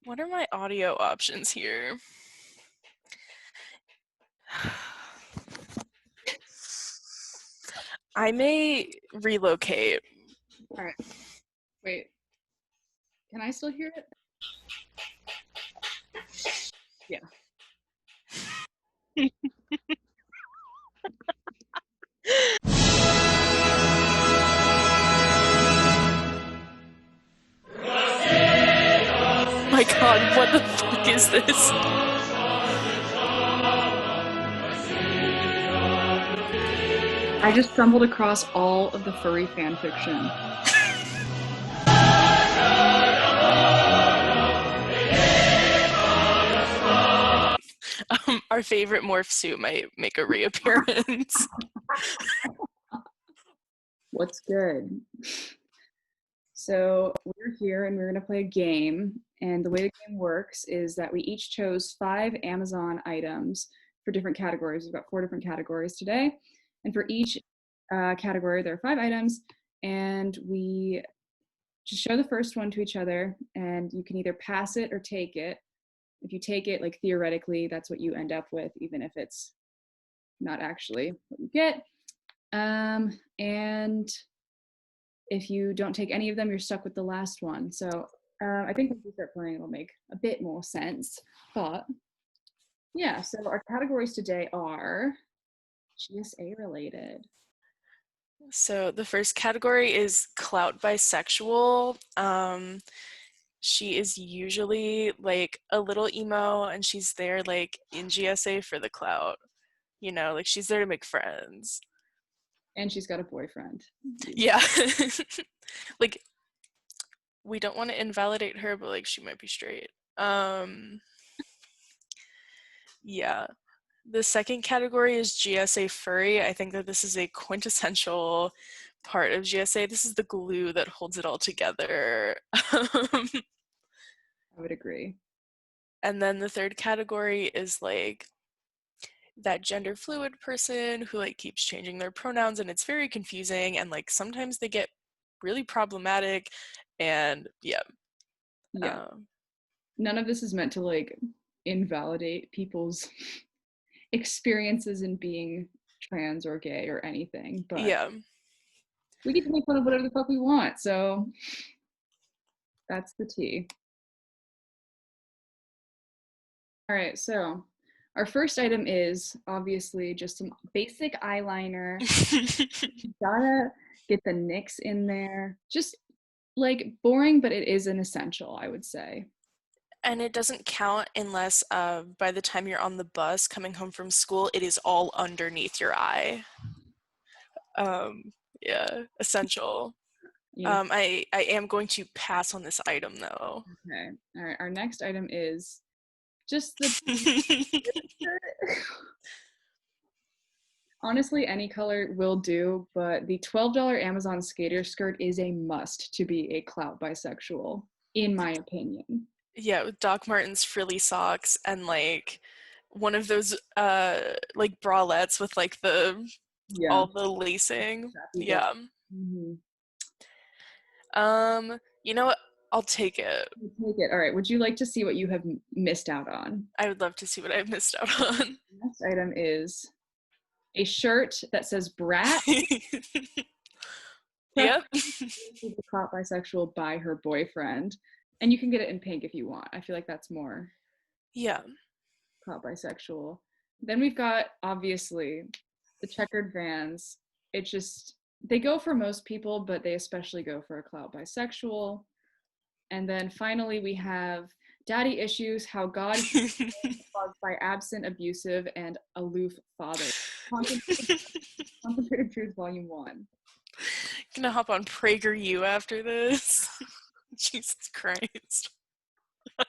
What are my audio options here? I may relocate. All right. Wait. Can I still hear it? Yeah. My god, what the fuck is this? I just stumbled across all of the furry fan fiction. Our favorite morph suit might make a reappearance. What's good? So we're here and we're going to play a game. And the way the game works is that we each chose 5 Amazon items for different categories. We've got 4 different categories today. And for each category, there are 5 items. And we just show the first one to each other. And you can either pass it or take it. If you take it, like theoretically, that's what you end up with, even if it's not actually what you get. And if you don't take any of them, you're stuck with the last one. So I think if we start playing, it'll make a bit more sense. But yeah, so our categories today are GSA related. So the first category is clout bisexual. She is usually like a little emo and she's there like in GSA for the clout. You know, like she's there to make friends. And she's got a boyfriend. Yeah. Like we don't want to invalidate her, but like she might be straight. Yeah. The second category is GSA furry. I think that this is a quintessential part of GSA. This is the glue that holds it all together. I would agree. And then the third category is like that gender fluid person who like keeps changing their pronouns and it's very confusing and like sometimes they get really problematic and yeah. Yeah. None of this is meant to like invalidate people's experiences in being trans or gay or anything, but Yeah. we get to make fun of whatever the fuck we want. So that's the tea. All right, so our first item is obviously just some basic eyeliner. You gotta get the NYX in there. Just like boring, but it is an essential, I would say. And it doesn't count unless by the time you're on the bus coming home from school, it is all underneath your eye. Yeah, essential. Yeah. I am going to pass on this item though. Okay. All right. Our next item is just the honestly, any color will do, but the $12 Amazon skater skirt is a must to be a clout bisexual, in my opinion. Yeah, with Doc Martens frilly socks and like one of those like bralettes with like the Yeah. all the lacing. Strappy bra. Yeah. Mhm. You know what? I'll take it. Take it. All right. Would you like to see what you have missed out on? I would love to see what I've missed out on. Next item is a shirt that says brat. Yep. Preferably caught bisexual by her boyfriend. And you can get it in pink if you want. I feel like that's more Yeah. caught bisexual. Then we've got obviously the checkered vans. It just they go for most people, but they especially go for a clout bisexual. And then finally we have daddy issues, how God caused by absent, abusive, and aloof father. Concentrated Truth Volume 1. Gonna hop on PragerU after this. Jesus Christ. All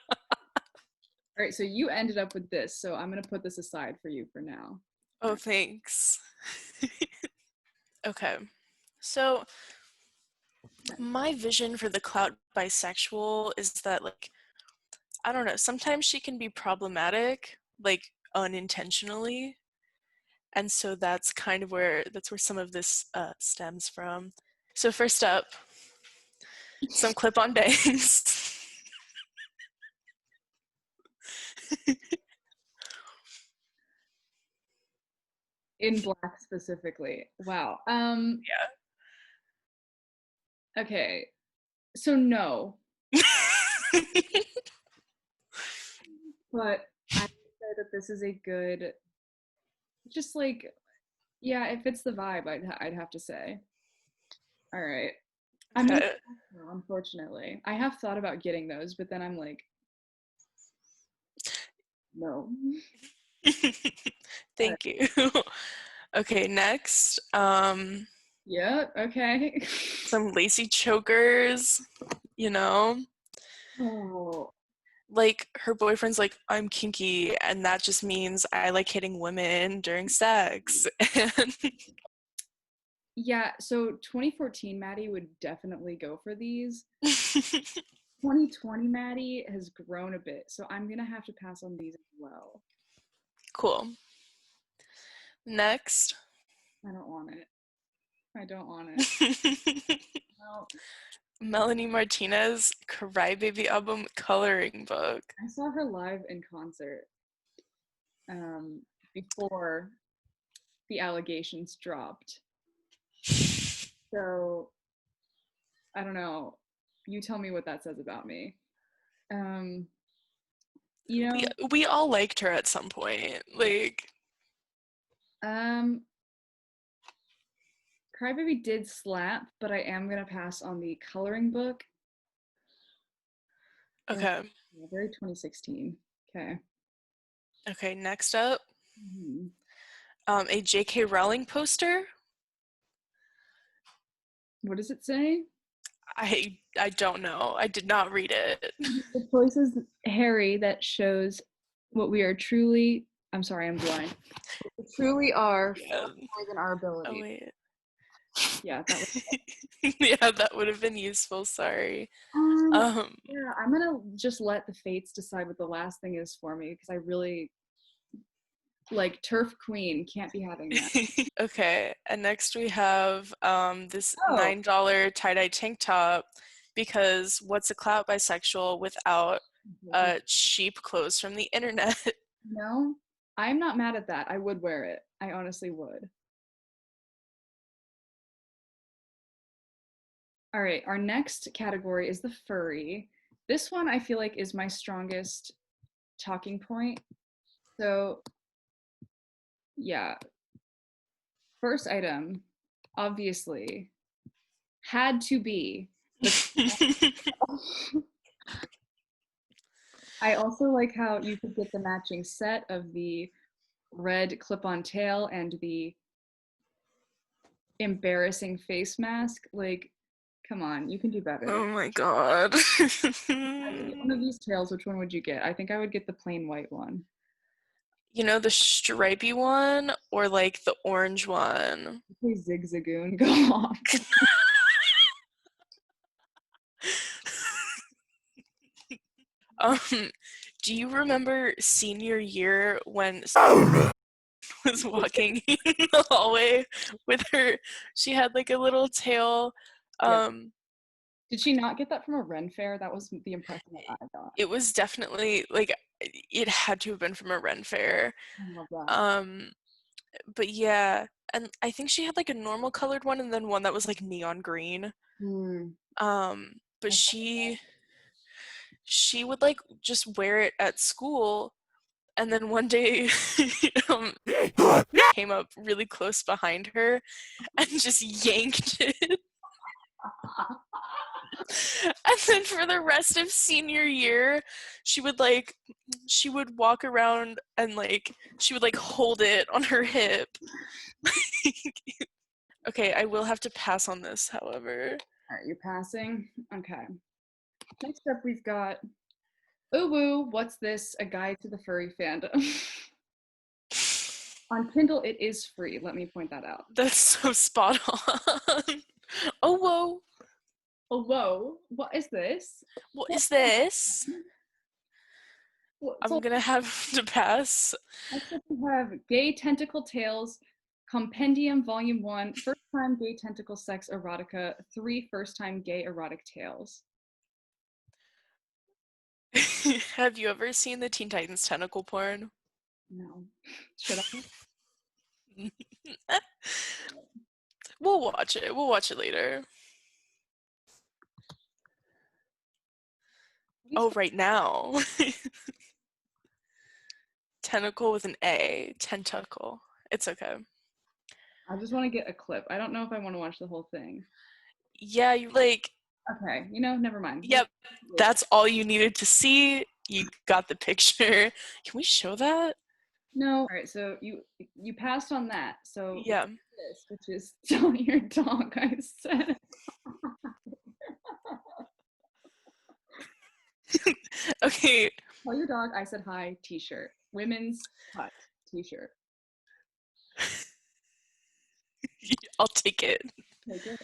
right, so you ended up with this, so I'm going to put this aside for you for now. Oh, thanks. Okay. So, my vision for the clout bisexual is that, like, I don't know, sometimes she can be problematic, like, unintentionally. And so that's kind of where some of this stems from. So first up, some clip-on bangs. In black specifically. Wow. Okay. So no, but I would say that this is a good, just like, yeah, it fits the vibe. I'd have to say. All right. I'm gonna Okay. no, unfortunately. I have thought about getting those, but then I'm like, no. All right. Thank you. Okay, next. Yeah, okay. Some lacy chokers, you know? Oh, Like her boyfriend's like, I'm kinky, and that just means I like hitting women during sex. And yeah, so 2014 Maddie would definitely go for these. 2020 Maddie has grown a bit, so I'm gonna have to pass on these as well. cool. Next. I don't want it. I don't want it. No. Melanie Martinez Crybaby album coloring book. I saw her live in concert um, before the allegations dropped. So I don't know. You tell me what that says about me. Um, you We know, we all liked her at some point. Like, um, Crybaby did slap, but I am gonna pass on the coloring book. okay. Yeah, very 2016. Okay. Okay, next up, Mhm. a J.K. Rowling poster. What does it say? I don't know. I did not read it. The choice is Harry that shows what we are truly. I'm sorry, I'm blind. We truly are Yeah. far more than our Oh ability. wait. Yeah, that was. Yeah, that would have been useful. Sorry. Um, Um, yeah, I'm gonna just let the fates decide what the last thing is for me because I really like Turf Queen. Can't be having that. okay, and next we have this Oh, $9 tie-dye tank top because what's a clout bisexual without cheap clothes from the internet? no, I'm not mad at that. I would wear it. I honestly would. All right, our next category is the furry. This one I feel like is my strongest talking point. So, yeah, first item, obviously, had to be the. I also like how you could get the matching set of the red clip-on tail and the embarrassing face mask. Like, come on, you can do better. Oh my god. I would get one of these tails. Which one would you get? I think I would get the plain white one. You know, the stripy one or like the orange one? Okay, Zigzagoon, go on. Um, do you remember senior year when was walking in the hallway with her? She had like a little tail. Yeah. Um, Did she not get that from a Ren fair? That was the impression that I got. it was definitely like it had to have been from a Ren fair. I love that. Um, but yeah, and I think she had like a normal colored one and then one that was like neon green. Hmm. But she would like just wear it at school, and then one day um, came up really close behind her and just yanked it. And then for the rest of senior year, she would walk around and like she would like hold it on her hip. Okay, I will have to pass on this, however. All right, you're passing. Okay. Next up, we've got Ooh Woo, What's This? A Guide to the Furry Fandom. On Kindle, it is free. Let me point that out. That's so spot on. Oh whoa. Oh, whoa. What is this? What What? is this? So I'm gonna have to pass. next up, we have Gay Tentacle Tales Compendium Volume 1, First Time Gay Tentacle Sex Erotica, 3 First Time Gay Erotic Tales. Have you ever seen the Teen Titans tentacle porn? No. Should I? We'll watch it. We'll watch it later. Oh, right now. Tentacle with an A. Tentacle. It's okay. I just want to get a clip. I don't know if I want to watch the whole thing. Yeah, you like, Okay, you know, never mind. yep, that's all you needed to see. You got the picture. Can we show that? No. All right, so you passed on that. So Yeah. this, which is tell your dog I said. Okay. Tell your dog I said hi t-shirt. Women's cut t-shirt. I'll take it. Take it.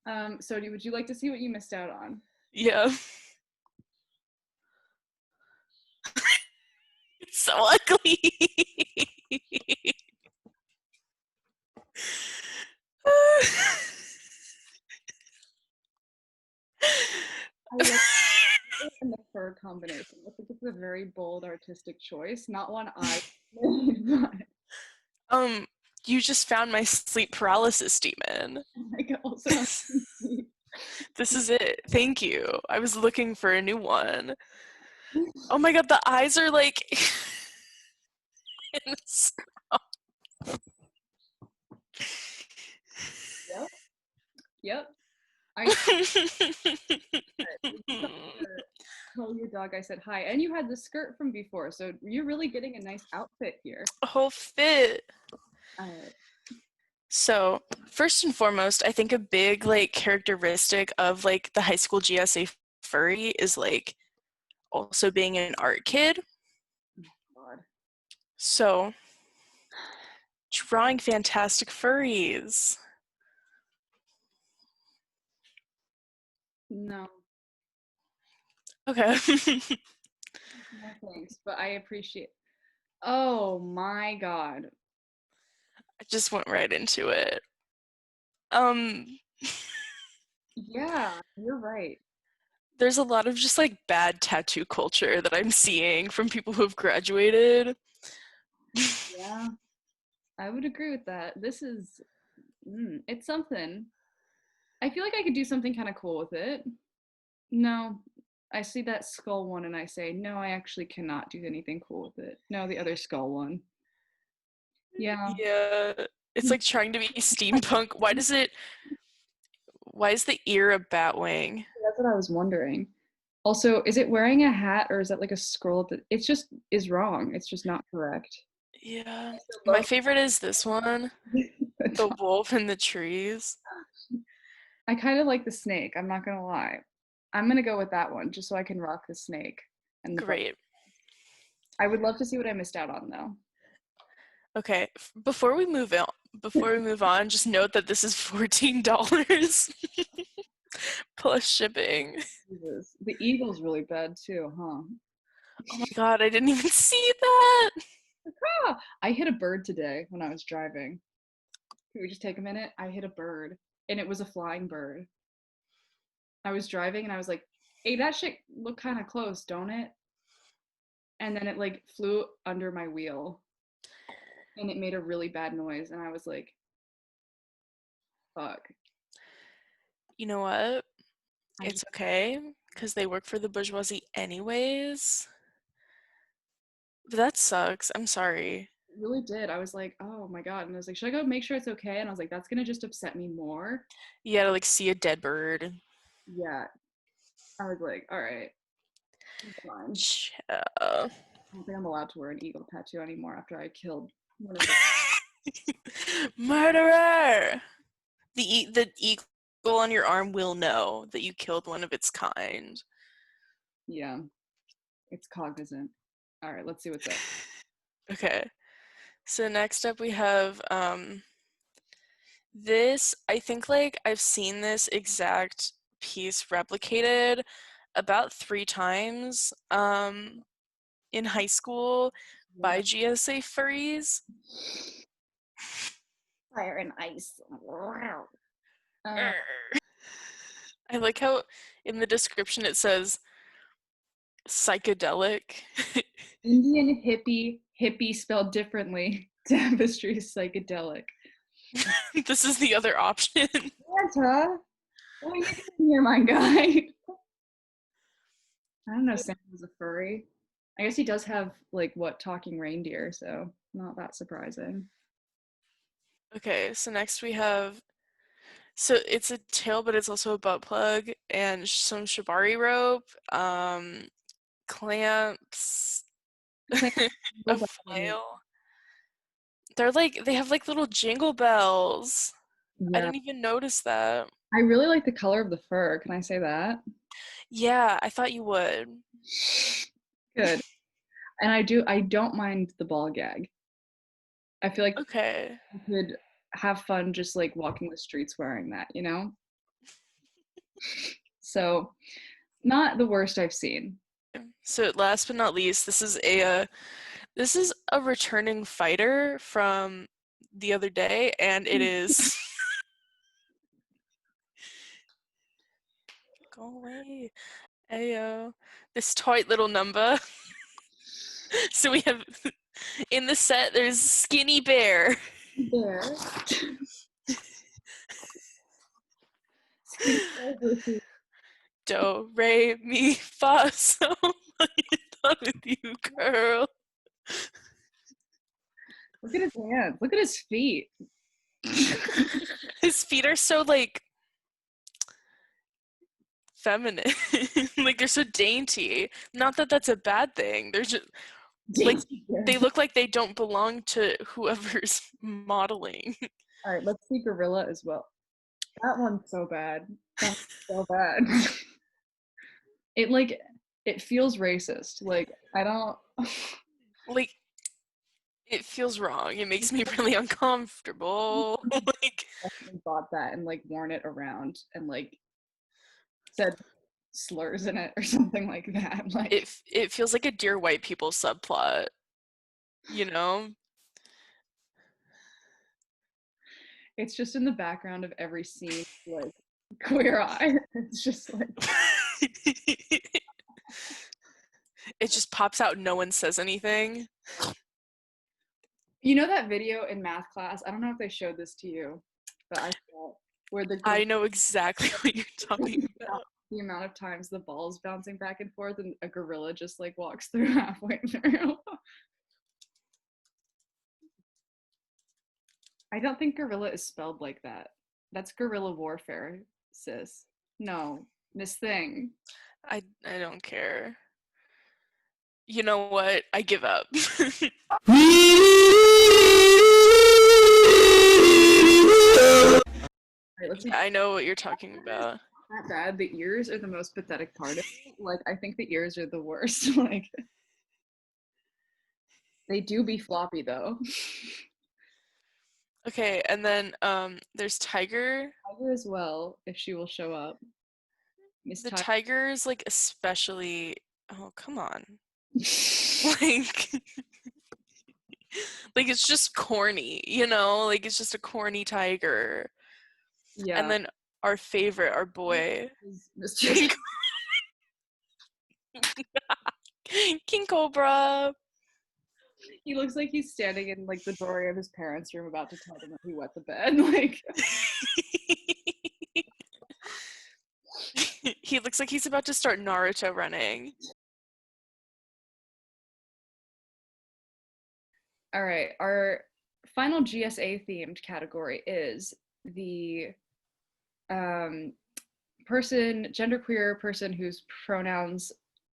All right. So would you like to see what you missed out on? Yeah. It's so ugly. I love it and the fur combination. I think it's a very bold artistic choice. Not one I made, but um, you just found my sleep paralysis demon. I could also This is it. Thank you. I was looking for a new one. Oh my god, the eyes are like. Yep. Yep. I tell your dog I said hi. And you had the skirt from before, so you're really getting a nice outfit here. A whole fit. Uh, So, first and foremost, I think a big like characteristic of like the high school GSA furry is like also being an art kid. God. So, drawing fantastic furries. No. Okay. No thanks, but I appreciate. Oh my god. I just went right into it. Um Yeah, you're right. there's a lot of just like bad tattoo culture that I'm seeing from people who have graduated. Yeah, I would agree with that. This is, it's something. I feel like I could do something kind of cool with it. No, I see that skull one and I say, no, I actually cannot do anything cool with it. No, the other skull one. Yeah. Yeah. It's like trying to be steampunk. Why is the ear a bat wing? That's what I was wondering. Also, is it wearing a hat or is that like a scroll? It's just is wrong. It's just not correct. Yeah. I still My love favorite is this one, the the dog. wolf in the trees. I kind of like the snake. I'm not gonna lie. I'm gonna go with that one just so I can rock the snake and the. Great. I would love to see what I missed out on though. Okay, before we move on, just note that this is $14 plus shipping. Jesus. The eagle's really bad too, huh? Oh my god, I didn't even see that. Ah, I hit a bird today when I was driving. Can we just take a minute? I hit a bird and it was a flying bird. I was driving and I was like, hey, that shit looked kind of close, don't it? And then it like flew under my wheel and it made a really bad noise. And I was like, fuck. You know what? I It's just okay because they work for the bourgeoisie anyways. But that sucks. I'm sorry. really did. I was like, oh my God. And I was like, should I go make sure it's okay? And I was like, that's going to just upset me more. You gotta like see a dead bird. Yeah. I was like, all right, fine. Ciao. I don't think I'm allowed to wear an eagle tattoo anymore after I killed one of the. Murderer! The eagle on your arm will know that you killed one of its kind. Yeah, it's cognizant. All right, let's see what's up. Okay. So next up we have this. I think like I've seen this exact piece replicated about 3 times in high school Yeah. by GSA furries. Fire and ice. Wow. Uh, I like how in the description it says Psychedelic. Indian hippie spelled differently. Tapestry psychedelic. This is the other option. Santa, what are you doing here, my guy? I don't know. Santa was a furry. I guess he does have like what talking reindeer, so not that surprising. Okay, so next we have, so it's a tail, but it's also a butt plug, and some shibari rope, clamps, Clam a jingle bell. flail. They're like, they have like little jingle bells. I Yeah, didn't even notice that. I really like the color of the fur. Can I say that? Yeah, I thought you would. Good. And I don't mind the ball gag. I feel like Okay. you could have fun just like walking the streets wearing that, you know? So, not the worst I've seen. So last but not least, this is a returning fighter from the other day, and it is go away. Ayo. This tight little number. So we have in the set there's Skinny Bear. There. Skinny Bear versus Do, re, mi, fa, so what you done with you, girl? look at his hands. Look at his feet. His feet are so like feminine. Like they're so dainty. Not that that's a bad thing. They're just like Dainty they Bear. look like they don't belong to whoever's modeling. All right, let's see Gorilla as well. That one's so bad. That's so bad. It like it feels racist. Like I don't. Like it feels wrong. It makes me really uncomfortable. Like Definitely bought that and like worn it around and like said slurs in it or something like that. Like it feels like a Dear White People subplot, you know? it's just in the background of every scene, like queer eye. It's just like It just pops out, no one says anything. you know that video in math class. I don't know if they showed this to you, but I saw it, where I know exactly what you're talking about. the amount of times the ball's bouncing back and forth and a gorilla just like walks through halfway through. I don't think gorilla is spelled like that. That's guerrilla warfare, sis. No, Miss Thing. I don't care. You know what? I give up. Right, let's see. I know what you're talking about. Not bad. The ears are the most pathetic part of it. Like I think the ears are the worst. Like they do be floppy though. Okay, and then there's Tiger. Tiger as well, if she will show up. Miss The Tiger. tiger is like especially, oh, come on. Like like it's just corny, you know? Like it's just a corny tiger. And Yeah. then our favorite, our boy, Mr. King, King Cobra. He looks like he's standing in like the doorway of his parents' room about to tell them that he wet the bed. Like He looks like he's about to start Naruto running. all right, our final GSA themed category is the um, genderqueer person whose pronouns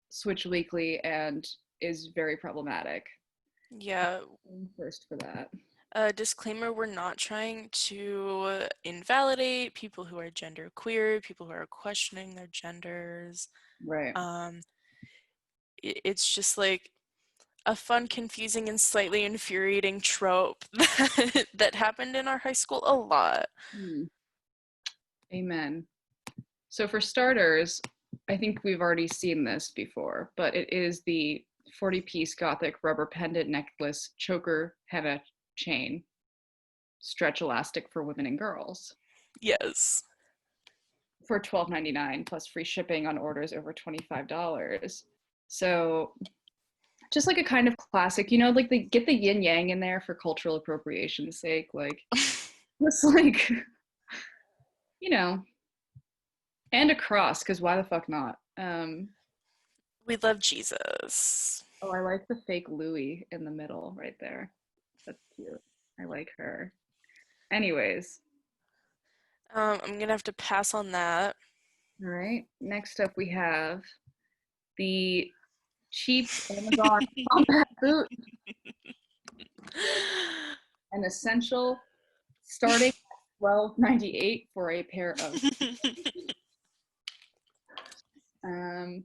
switch weekly and is very problematic. Yeah. First for that. Disclaimer, we're not trying to invalidate people who are gender queer, people who are questioning their genders. Right. It's just like a fun, confusing, and slightly infuriating trope that happened in our high school a lot. Hmm. Amen. So for starters, I think we've already seen this before, but it is the 40-piece gothic rubber pendant necklace choker henna chain stretch elastic for women and girls Yes. for $12.99 plus free shipping on orders over $25. So just like a kind of classic, you know, like they get the yin yang in there for cultural appropriation's sake, like just like you know, and a cross because why the fuck not? We love Jesus. Oh, I like the fake Louis in the middle right there. That's cute. I like her. Anyways, I'm gonna have to pass on that. all right. Next up, we have the cheap Amazon combat boot, an essential starting at $12.98 for a pair of. Um,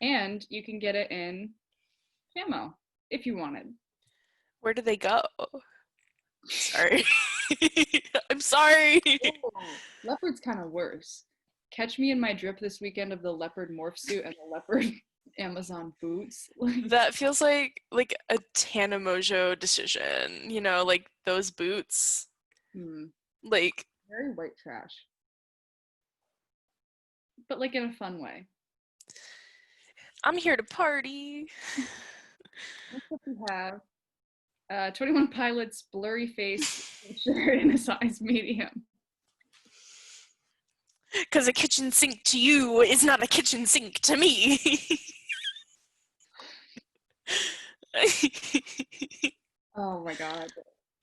and you can get it in camo if you wanted. Where do they go? Sorry. I'm sorry. Oh, leopard's kind of worse. Catch me in my drip this weekend of the leopard morph suit and the leopard Amazon boots. That feels like a Tana Mojo decision, you know, like those boots. Like, very white trash, but like in a fun way. I'm here to party. Next up we have 21 Pilots blurry face shirt in a size medium. Because a kitchen sink to you is not a kitchen sink to me. Oh my god.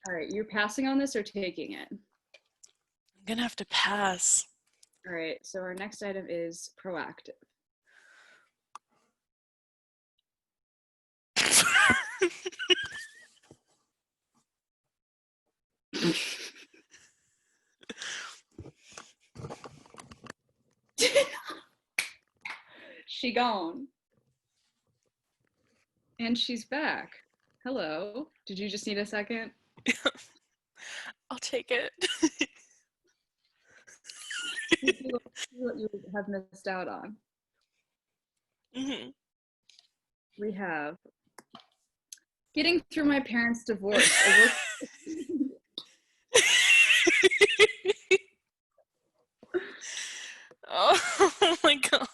All right, you're passing on this or taking it? I'm gonna have to pass. All right, so our next item is proactive. She gone. And she's back. Hello. Did you just need a second? I'll take it. See what you have missed out on. Mm-hmm. We have getting through my parents' divorce. Oh my god.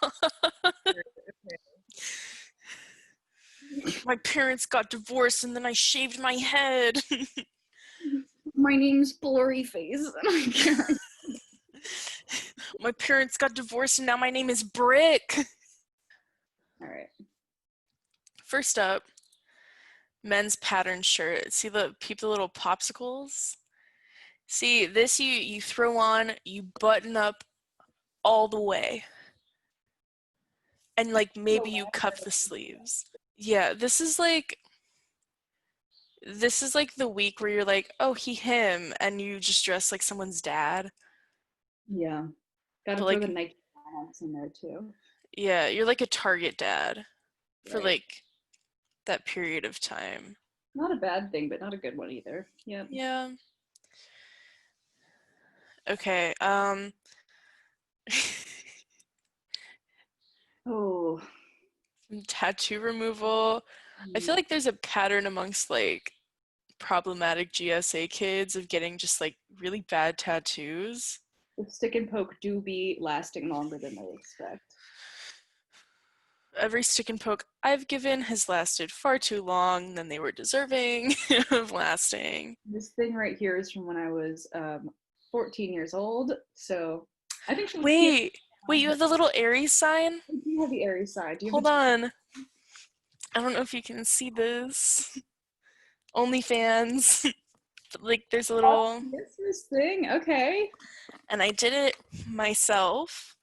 My parents got divorced and then I shaved my head. My name's Blurry Face. My parents got divorced and now my name is Brick. All right. First up, men's pattern shirt. See the little popsicles? See, this you throw on, you button up all the way. And like maybe you cuff the sleeves. Yeah, this is like the week where you're like, oh, him, and you just dress like someone's dad. Yeah. Gotta But throw the like, Nike pants in there too. yeah, you're like a Target dad for Right. like that period of time. Not a bad thing, but not a good one either. Yep. Yeah. Okay. Oh. Tattoo removal. I feel like there's a pattern amongst like problematic GSA kids of getting just like really bad tattoos. The stick and poke do be lasting longer than they expect. Every stick and poke I've given has lasted far too long than they were deserving of lasting. This thing right here is from when I was 14 years old. So I think she'll Wait, you have the little Aries sign? I do have the Aries side. Do you have Hold on. I don't know if you can see this. OnlyFans. Like there's a little. this thing? Okay. And I did it myself.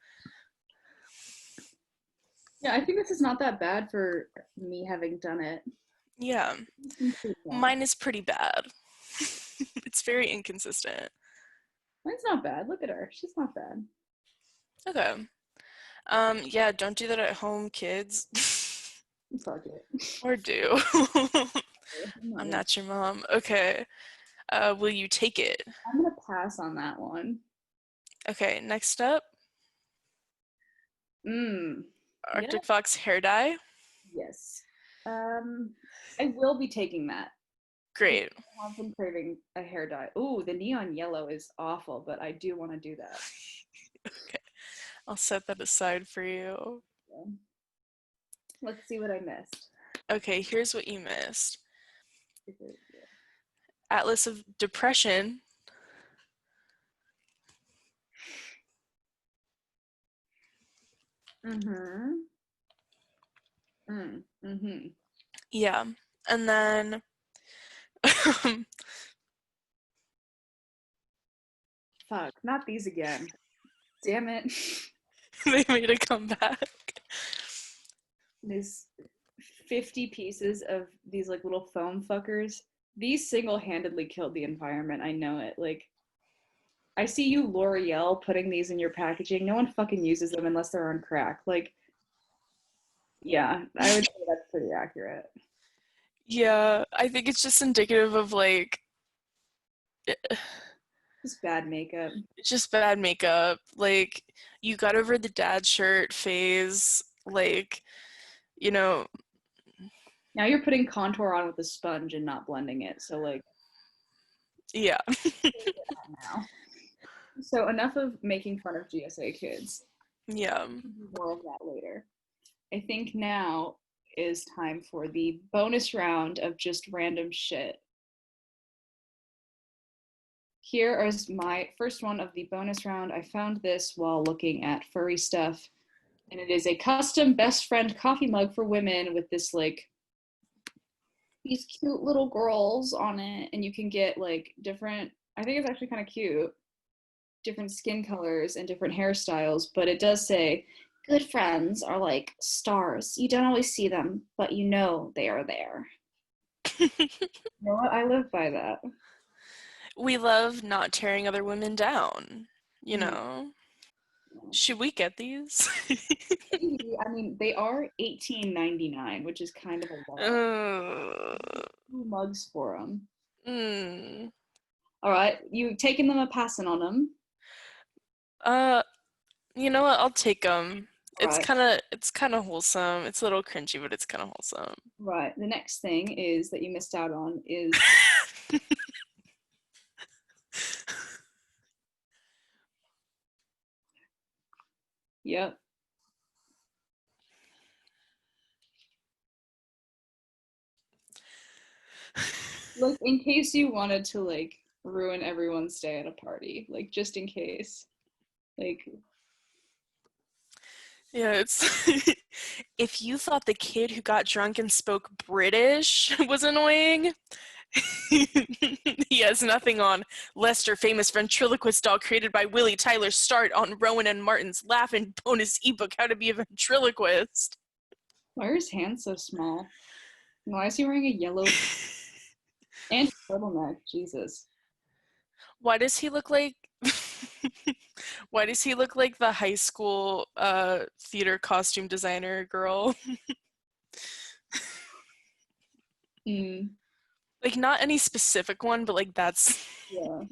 Yeah, I think this is not that bad for me having done it. Yeah. Mine is pretty bad. It's very inconsistent. Mine's not bad. Look at her. She's not bad. Okay. Yeah, don't do that at home, kids. Fuck it. Or do. I'm not your mom. Okay. Will you take it? I'm gonna pass on that one. Okay, next up. Arctic Fox hair dye. Yes. I will be taking that. Great. I've been craving a hair dye. Ooh, the neon yellow is awful, but I do want to do that. Okay. I'll set that aside for you. Let's see what I missed. Okay, here's what you missed. Atlas of Depression. Mm-hmm. Mm-hmm. Yeah. And then Fuck, not these again. Damn it. they made a comeback. These 50 pieces of these like little foam fuckers. These single-handedly killed the environment. I know it. Like, I see you, L'Oreal, putting these in your packaging. No one fucking uses them unless they're on crack. Like, yeah, I would say that's pretty accurate. Yeah, I think it's just indicative of like Just bad makeup. just bad makeup. Like you got over the dad shirt phase. Like, you know, Now you're putting contour on with a sponge and not blending it. So like yeah. now. So enough of making fun of GSA kids. Yeah. More of that later. I think now is time for the bonus round of just random shit. Here is my first one of the bonus round. I found this while looking at furry stuff, and it is a custom best friend coffee mug for women with this like these cute little girls on it, and you can get like different. I think it's actually kind of cute, different skin colors and different hairstyles. But it does say, "Good friends are like stars. You don't always see them, but you know they are there." You know what? I live by that. We love not tearing other women down, you Mm. know? Should we get these? I mean, they are $18.99, which is kind of a lot. uh, 2 mugs for them. mm, All right, you taking them or passing on them? uh, you know what? I'll take them. All right, It's kind of wholesome. It's a little cringy, but it's kind of wholesome. right. The next thing is that you missed out on is yep. Like in case you wanted to like ruin everyone's day at a party, like just in case. Like Yeah, it's if you thought the kid who got drunk and spoke British was annoying, he has nothing on Lester, famous ventriloquist doll created by Willie Tyler. Start on Rowan and Martin's Laughing bonus ebook, How to Be a Ventriloquist. why are his hands so small? Why is he wearing a yellow and turtleneck? Jesus. Why does he look like Why does he look like the high school theater costume designer girl? Mm, Like not any specific one, but like yeah.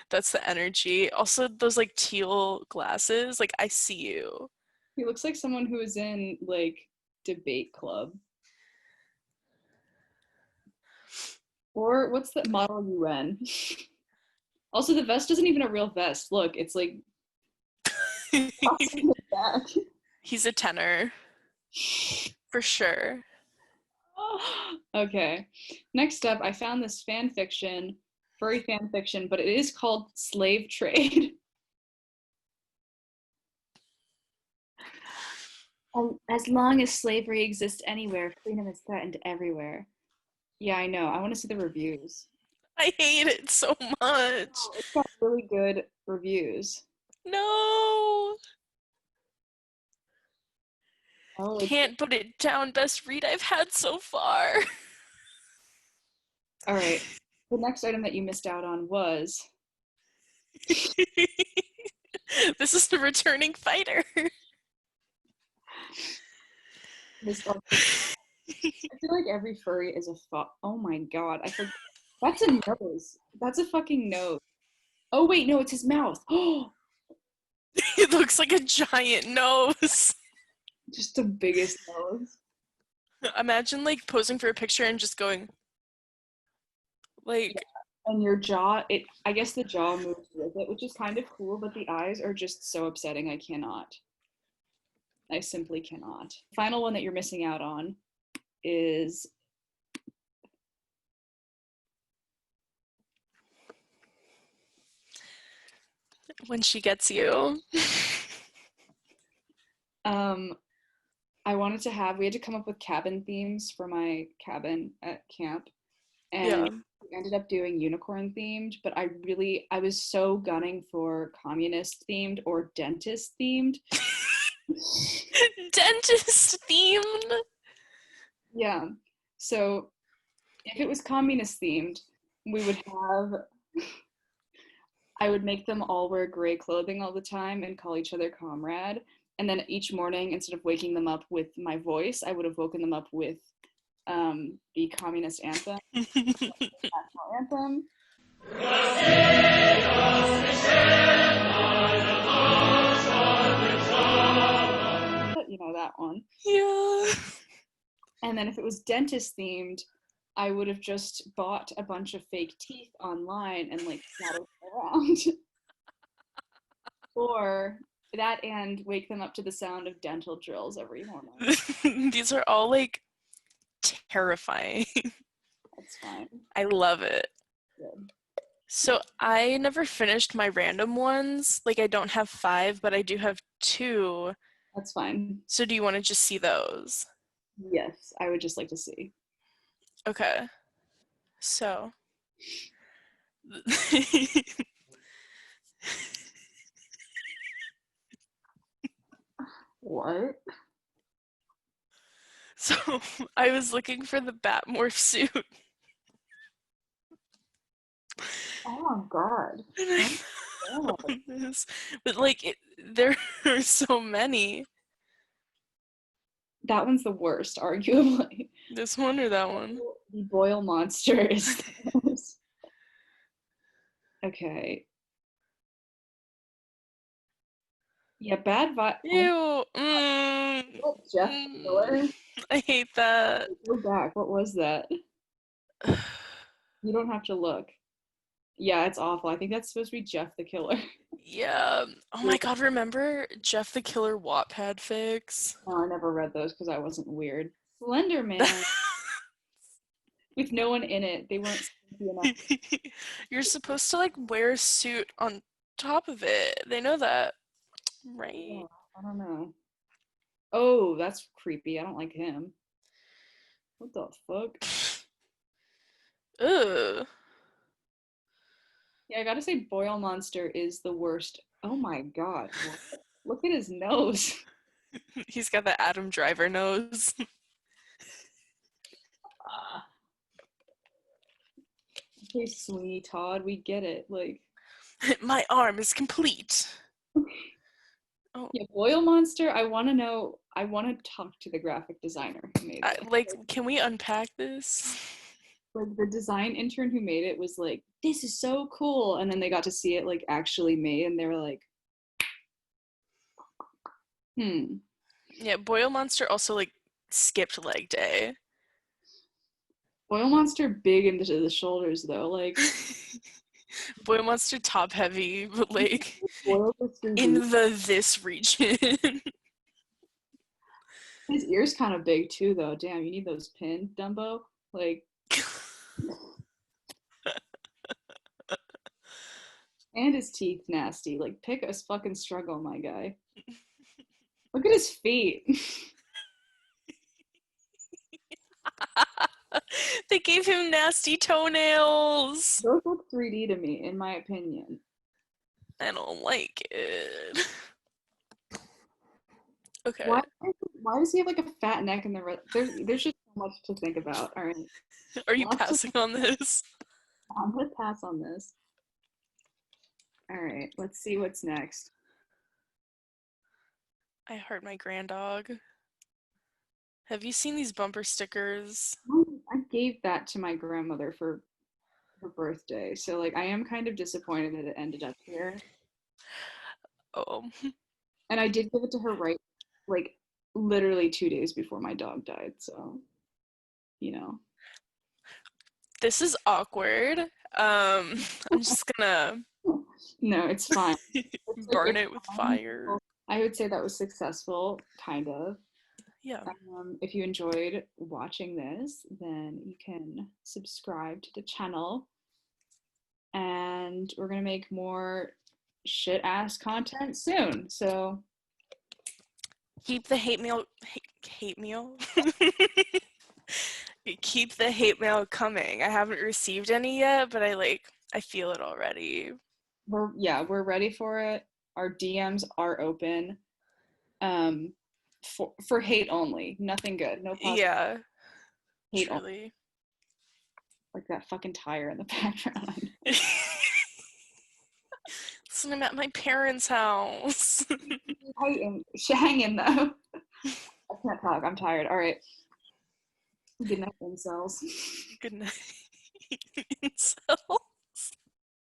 that's the energy. Also those like teal glasses, like I see you. He looks like someone who is in like debate club. Or what's the model UN? Also, the vest isn't even a real vest. Look, it's like in the back. He's a tenor for sure. Okay. Next up, I found this fan fiction, furry fan fiction, but it is called Slave Trade. As long as slavery exists anywhere, freedom is threatened everywhere. Yeah, I know. I want to see the reviews. I hate it so much. Oh, it's got really good reviews. No. Oh, it's Can't put it down. Best read I've had so far. all right. The next item that you missed out on was This is the returning fighter. this. I feel like every furry is a fuck. Oh my god, I forgot. That's a nose. That's a fucking nose. Oh wait, no, it's his mouth. Oh, It looks like a giant nose. just the biggest nose. Imagine like posing for a picture and just going Yeah. like And your jaw, it. I guess the jaw moves with it, which is kind of cool, but the eyes are just so upsetting. I cannot. I simply cannot. Final one that you're missing out on is When she gets you. I wanted to have, we had to come up with cabin themes for my cabin at camp, and Yeah. we ended up doing unicorn themed, but I was so gunning for communist themed or dentist themed. Dentist themed. Yeah. So if it was communist themed, we would have, I would make them all wear gray clothing all the time and call each other comrade. And then each morning, instead of waking them up with my voice, I would have woken them up with the communist anthem, national anthem. You know that one. Yeah. And then if it was dentist themed, I would have just bought a bunch of fake teeth online and like scattered them around. Or that and wake them up to the sound of dental drills every morning. These are all like terrifying. That's fine. I love it. Good. So I never finished my random ones. Like I don't have 5, but I do have 2. That's fine. So do you want to just see those? Yes, I would just like to see. Okay. So What? so I was looking for the Batmorph suit. Oh my god. And I found this. But like there are so many. That one's the worst, arguably. This one or that one? The boil monster is the worst. Okay. Yeah, bad vibe. Ew. Oh, Jeff Killer. I hate that. Go back. What was that? You don't have to look. Yeah, it's awful. I think that's supposed to be Jeff the Killer. Yeah. Oh my god, remember Jeff the Killer Wattpad fics? No, I never read those because I wasn't weird. Slender Man with no one in it. They weren't spooky enough. You're supposed to like wear a suit on top of it. They know that, right? Yeah, I don't know. Oh, that's creepy. I don't like him. What the fuck? Ugh. Yeah, I gotta say, Boil Monster is the worst. Oh my god. What? Look at his nose. He's got the Adam Driver nose. Okay, Sweeney Todd, we get it. Like, My arm is complete. Oh, yeah, Boil Monster. I want to know. I want to talk to the graphic designer who made it. like, can we unpack this? Like the design intern who made it was like, "This is so cool," and then they got to see it like actually made, and they were like, "Hmm." Yeah, Boil Monster also like skipped leg day. Boil Monster big into the shoulders though. Like, Boil Monster top heavy, but like Boil was in 3D. this region. His ears kind of big too, though. Damn, you need those pinned, Dumbo. Like, and his teeth nasty. Like, pick a fucking struggle, my guy. Look at his feet. They gave him nasty toenails. Those look 3D to me, in my opinion. I don't like it. Okay. Why does he have like a fat neck in the there's just so much to think about. All right. Are you passing on this? I'm gonna pass on this. All right, let's see what's next. I heart my granddog. Have you seen these bumper stickers? I gave that to my grandmother for her birthday, so like I am kind of disappointed that it ended up here. Oh. And I did give it to her right, like literally 2 days before my dog died. So, you know. This is awkward. I'm just gonna No, it's fine. It's like burn it with fire. I would say that was successful, kind of. Yeah. If you enjoyed watching this, then you can subscribe to the channel, and we're gonna make more shit ass content soon. So Keep the hate meal. Keep the hate mail coming. I haven't received any yet, but I feel it already. we're ready for it. Our DMs are open. Um, for hate only, nothing good, no positive Yeah, hate only, truly. like that fucking tire in the background. So I'm at my parents' house. Hanging though. I can't talk. I'm tired. All right. Good night, incels. Good night. Incel.